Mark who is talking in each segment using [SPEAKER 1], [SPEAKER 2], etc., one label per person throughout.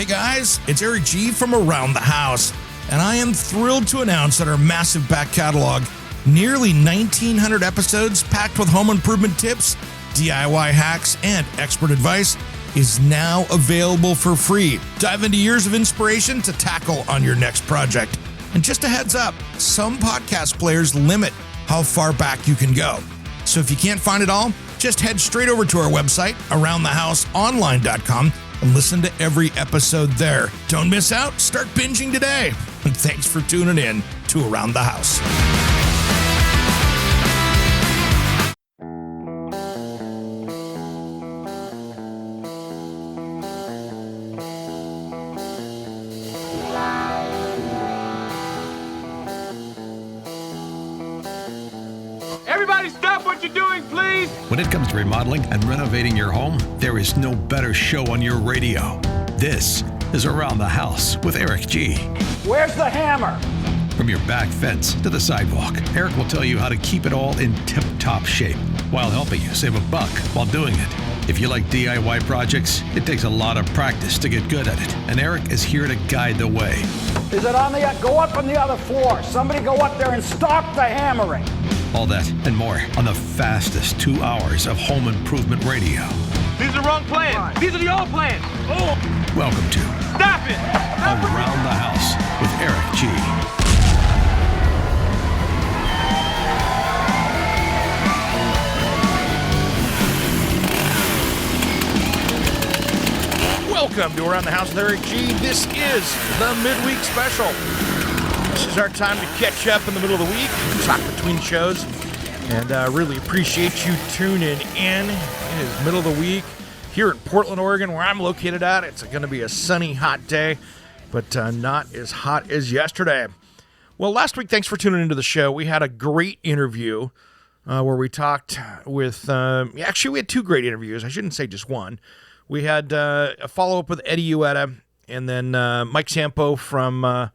[SPEAKER 1] guys, it's Eric G from Around the House, and I am thrilled to announce that our massive back catalog, nearly 1,900 episodes packed with home improvement tips, DIY hacks, and expert advice, is now available for free. Dive into years of inspiration to tackle on your next project. And just a heads up, some podcast players limit how far back you can go. So if you can't find it all, just head straight over to our website, aroundthehouseonline.com, and listen to every episode there. Don't miss out. Start binging today. And thanks for tuning in to Around the House.
[SPEAKER 2] Everybody stop what you're doing, please!
[SPEAKER 3] When it comes to remodeling and renovating your home, there is no better show on your radio. This is Around the House with Eric G.
[SPEAKER 4] Where's the hammer?
[SPEAKER 3] From your back fence to the sidewalk, Eric will tell you how to keep it all in tip-top shape while helping you save a buck while doing it. If you like DIY projects, it takes a lot of practice to get good at it, and Eric is here to guide the way.
[SPEAKER 4] Is it on the... Go up on the other floor. Somebody go up there and stop the hammering.
[SPEAKER 3] All that and more on the fastest 2 hours of home improvement radio.
[SPEAKER 2] These are the wrong plans. These are the old plans. Oh!
[SPEAKER 3] Welcome to
[SPEAKER 2] Stop it!
[SPEAKER 3] Around the House with Eric G.
[SPEAKER 1] Welcome to Around the House with Eric G. This is the midweek special. This is our time to catch up in the middle of the week, talk between shows, and really appreciate you tuning in. It is middle of the week here in Portland, Oregon, where I'm located at. It's going to be a sunny, hot day, but not as hot as yesterday. Well, last week, thanks for tuning into the show. We had a great interview where we talked with, actually, we had two great interviews. I shouldn't say just one. We had a follow-up with Eddie Ueda and then Mike Sampo from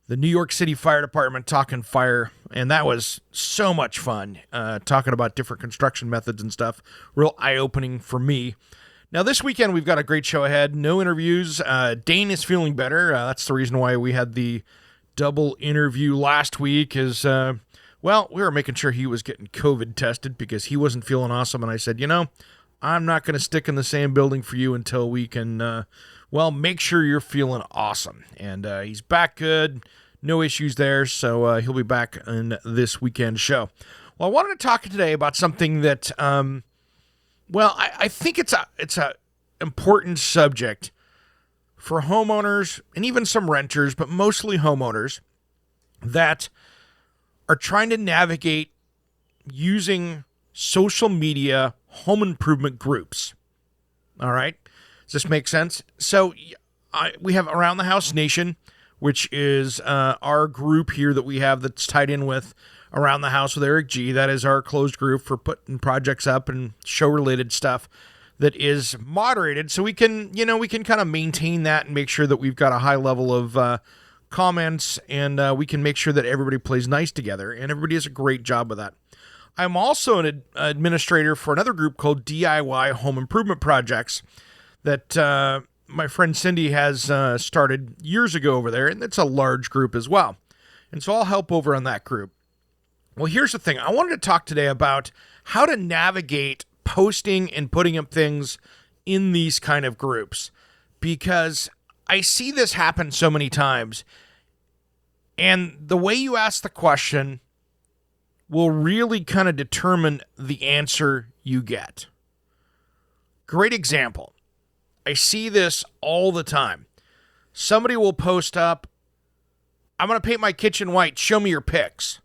[SPEAKER 1] the New York City Fire Department talking fire, and that was so much fun, talking about different construction methods and stuff. Real eye-opening for me. Now, this weekend, we've got a great show ahead. No interviews. Dane is feeling better. That's the reason why we had the double interview last week is, well, we were making sure he was getting COVID tested because he wasn't feeling awesome, and I said, I'm not going to stick in the same building for you until we can, make sure you're feeling awesome. And he's back good. No issues there, so he'll be back in this weekend show. Well, I wanted to talk today about something that, I think it's a important subject for homeowners and even some renters, but mostly homeowners that are trying to navigate using social media home improvement groups. All right? Does this make sense? So we have Around the House Nation, which is our group here that we have that's tied in with Around the House with Eric G. That is our closed group for putting projects up and show-related stuff that is moderated. So we can kind of maintain that and make sure that we've got a high level of comments, and we can make sure that everybody plays nice together, and everybody does a great job with that. I'm also an administrator for another group called DIY Home Improvement Projects that my friend Cindy has started years ago over there, and it's a large group as well. And so I'll help over on that group. Well, here's the thing. I wanted to talk today about how to navigate posting and putting up things in these kind of groups, because I see this happen so many times, and the way you ask the question will really kind of determine the answer you get. Great example. I see this all the time. Somebody will post up, I'm going to paint my kitchen white. Show me your pics.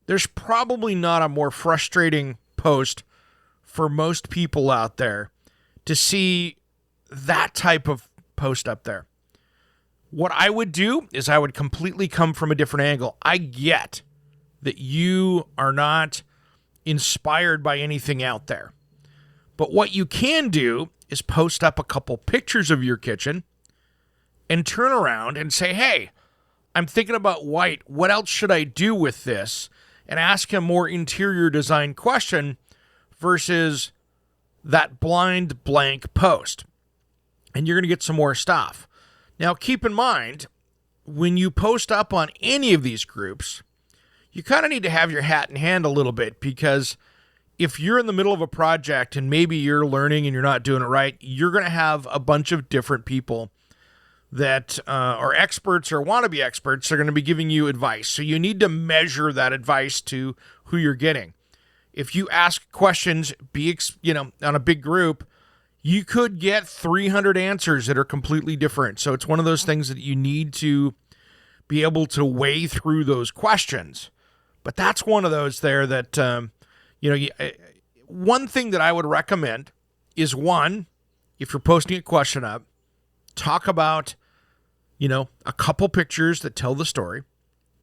[SPEAKER 1] There's probably not a more frustrating post for most people out there to see that type of post up there. What I would do is I would completely come from a different angle. I get that you are not inspired by anything out there. But what you can do is post up a couple pictures of your kitchen and turn around and say, hey, I'm thinking about white. What else should I do with this? And ask a more interior design question versus that blind blank post. and you're going to get some more stuff. Now, keep in mind, when you post up on any of these groups, you kind of need to have your hat in hand a little bit, because if you're in the middle of a project and maybe you're learning and you're not doing it right, you're going to have a bunch of different people that are experts or want to be experts. They're going to be giving you advice. So you need to measure that advice to who you're getting. If you ask questions, on a big group, you could get 300 answers that are completely different. So it's one of those things that you need to be able to weigh through those questions. But that's one of those there that, one thing that I would recommend is, one, if you're posting a question up, talk about, a couple pictures that tell the story.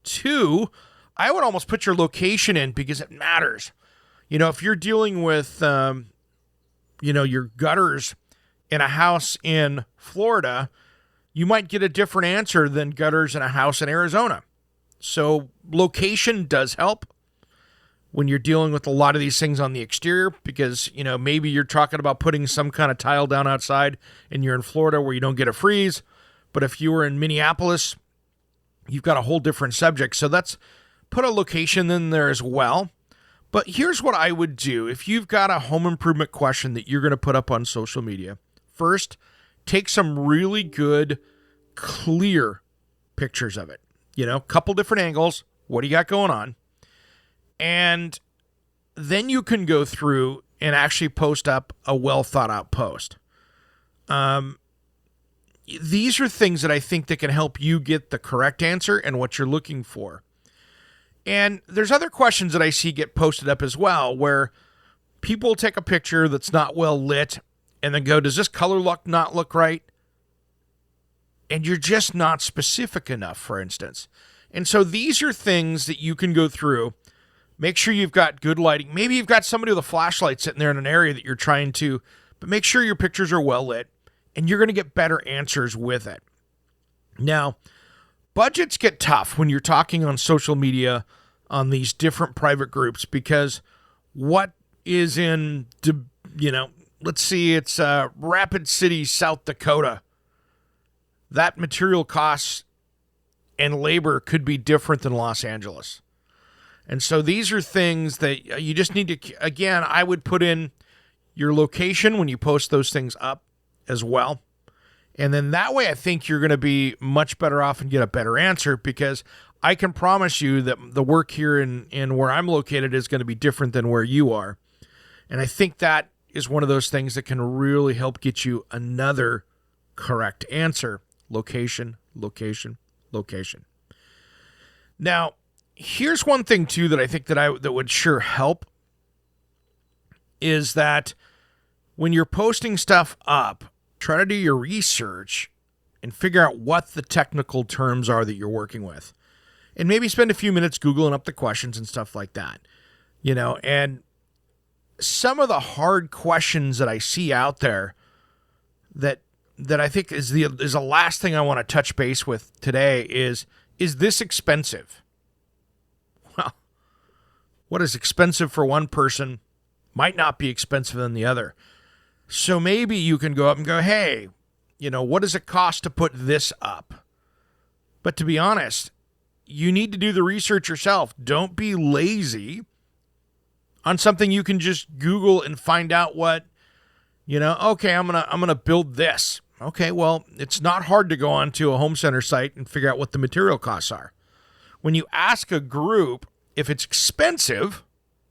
[SPEAKER 1] Two, I would almost put your location in, because it matters. If you're dealing with, your gutters in a house in Florida, you might get a different answer than gutters in a house in Arizona. So location does help when you're dealing with a lot of these things on the exterior, because, maybe you're talking about putting some kind of tile down outside and you're in Florida where you don't get a freeze. But if you were in Minneapolis, you've got a whole different subject. So that's put a location in there as well. But here's what I would do. If you've got a home improvement question that you're going to put up on social media, first, take some really good, clear pictures of it. Couple different angles. What do you got going on? And then you can go through and actually post up a well thought out post. These are things that I think that can help you get the correct answer and what you're looking for. And there's other questions that I see get posted up as well, where people take a picture that's not well lit and then go, does this color not look right? And you're just not specific enough, for instance. And so these are things that you can go through. Make sure you've got good lighting. Maybe you've got somebody with a flashlight sitting there in an area that you're trying to, but make sure your pictures are well lit, and you're going to get better answers with it. Now, budgets get tough when you're talking on social media on these different private groups, because what is in, let's see, it's Rapid City, South Dakota. That material costs and labor could be different than Los Angeles. And so these are things that you just need to, again, I would put in your location when you post those things up as well. And then that way I think you're going to be much better off and get a better answer, because I can promise you that the work here in where I'm located is going to be different than where you are. And I think that is one of those things that can really help get you another correct answer. Location, location, location. Now, here's one thing too that I think that would sure help, is that when you're posting stuff up, try to do your research and figure out what the technical terms are that you're working with. And maybe spend a few minutes Googling up the questions and stuff like that. And some of the hard questions that I see out there that I think is the last thing I want to touch base with today is this expensive? Well, what is expensive for one person might not be expensive than the other. So maybe you can go up and go, hey, what does it cost to put this up? But to be honest, you need to do the research yourself. Don't be lazy on something you can just Google and find out what, okay, I'm going to build this. Okay, well, it's not hard to go onto a home center site and figure out what the material costs are. When you ask a group if it's expensive,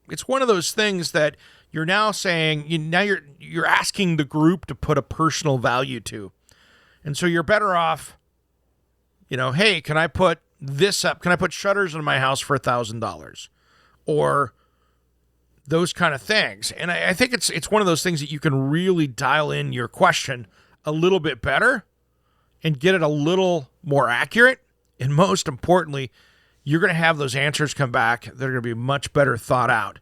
[SPEAKER 1] it's one of those things that you're now saying, you're asking the group to put a personal value to. And so you're better off, hey, can I put this up? Can I put shutters in my house for $1,000? Or those kind of things. And I think it's one of those things that you can really dial in your question a little bit better and get it a little more accurate. And most importantly, you're going to have those answers come back that are going to be much better thought out.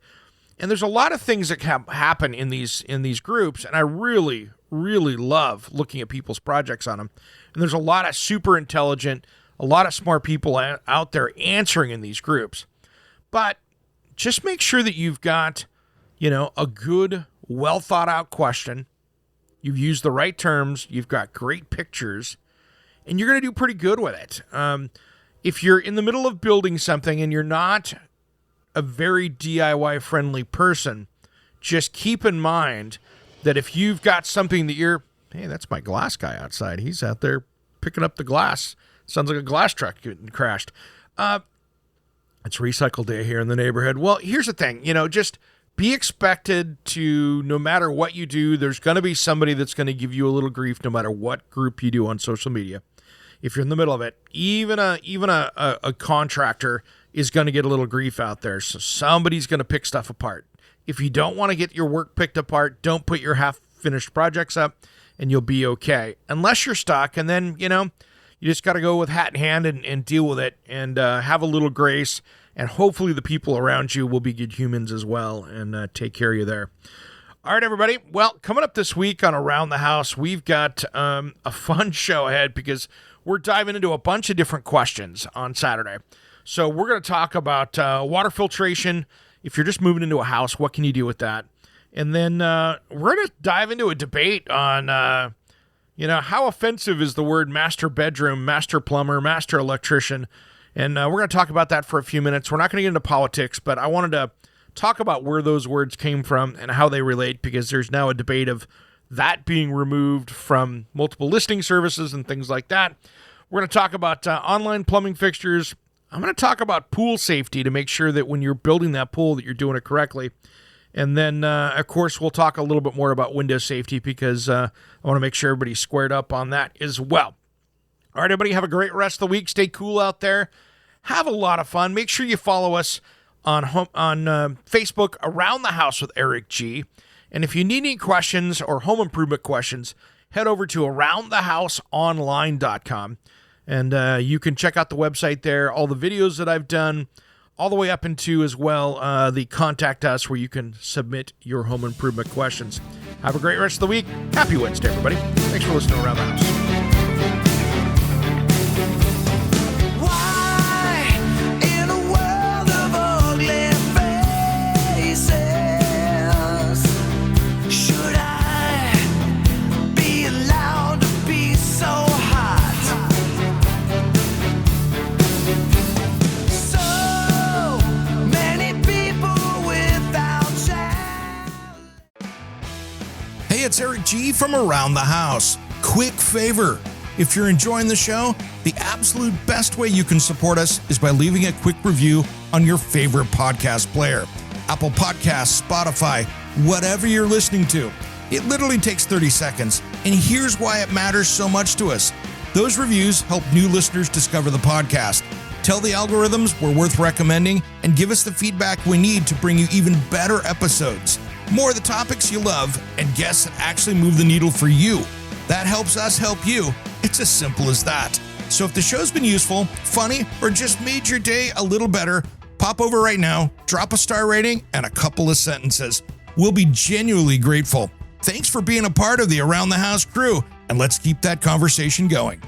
[SPEAKER 1] And there's a lot of things that happen in these groups, and I really, really love looking at people's projects on them. And there's a lot of super intelligent, a lot of smart people out there answering in these groups. But just make sure that you've got, a good, well thought out question. you've used the right terms, you've got great pictures, and you're going to do pretty good with it. If you're in the middle of building something and you're not a very DIY-friendly person, just keep in mind that if you've got something that hey, that's my glass guy outside. He's out there picking up the glass. Sounds like a glass truck getting crashed. It's recycle day here in the neighborhood. Well, here's the thing, just be expected to, no matter what you do, there's going to be somebody that's going to give you a little grief no matter what group you do on social media. If you're in the middle of it, even a contractor is going to get a little grief out there. So somebody's going to pick stuff apart. If you don't want to get your work picked apart, don't put your half-finished projects up, and you'll be okay. Unless you're stuck, and then, you just got to go with hat in hand and deal with it and have a little grace, and hopefully the people around you will be good humans as well and take care of you there. All right, everybody. Well, coming up this week on Around the House, we've got a fun show ahead because we're diving into a bunch of different questions on Saturday. So we're going to talk about water filtration. If you're just moving into a house, what can you do with that? And then we're going to dive into a debate on, how offensive is the word master bedroom, master plumber, master electrician. And we're going to talk about that for a few minutes. We're not going to get into politics, but I wanted to talk about where those words came from and how they relate, because there's now a debate of that being removed from multiple listing services and things like that. We're going to talk about online plumbing fixtures. I'm going to talk about pool safety to make sure that when you're building that pool that you're doing it correctly. And then, of course, we'll talk a little bit more about window safety because I want to make sure everybody's squared up on that as well. All right, everybody, have a great rest of the week. Stay cool out there. Have a lot of fun. Make sure you follow us on Facebook, Around the House with Eric G. And if you need any questions or home improvement questions, head over to AroundTheHouseOnline.com. And you can check out the website there, all the videos that I've done, all the way up into as well the Contact Us where you can submit your home improvement questions. Have a great rest of the week. Happy Wednesday, everybody. Thanks for listening to Around the House.
[SPEAKER 5] It's Eric G. from Around the House. Quick favor. If you're enjoying the show, the absolute best way you can support us is by leaving a quick review on your favorite podcast player. Apple Podcasts, Spotify, whatever you're listening to. It literally takes 30 seconds, and here's why it matters so much to us. Those reviews help new listeners discover the podcast. Tell the algorithms we're worth recommending, and give us the feedback we need to bring you even better episodes. More of the topics you love and guests that actually move the needle for you. That helps us help you. It's as simple as that. So if the show's been useful, funny, or just made your day a little better, pop over right now, drop a star rating, and a couple of sentences. We'll be genuinely grateful. Thanks for being a part of the Around the House crew, and let's keep that conversation going.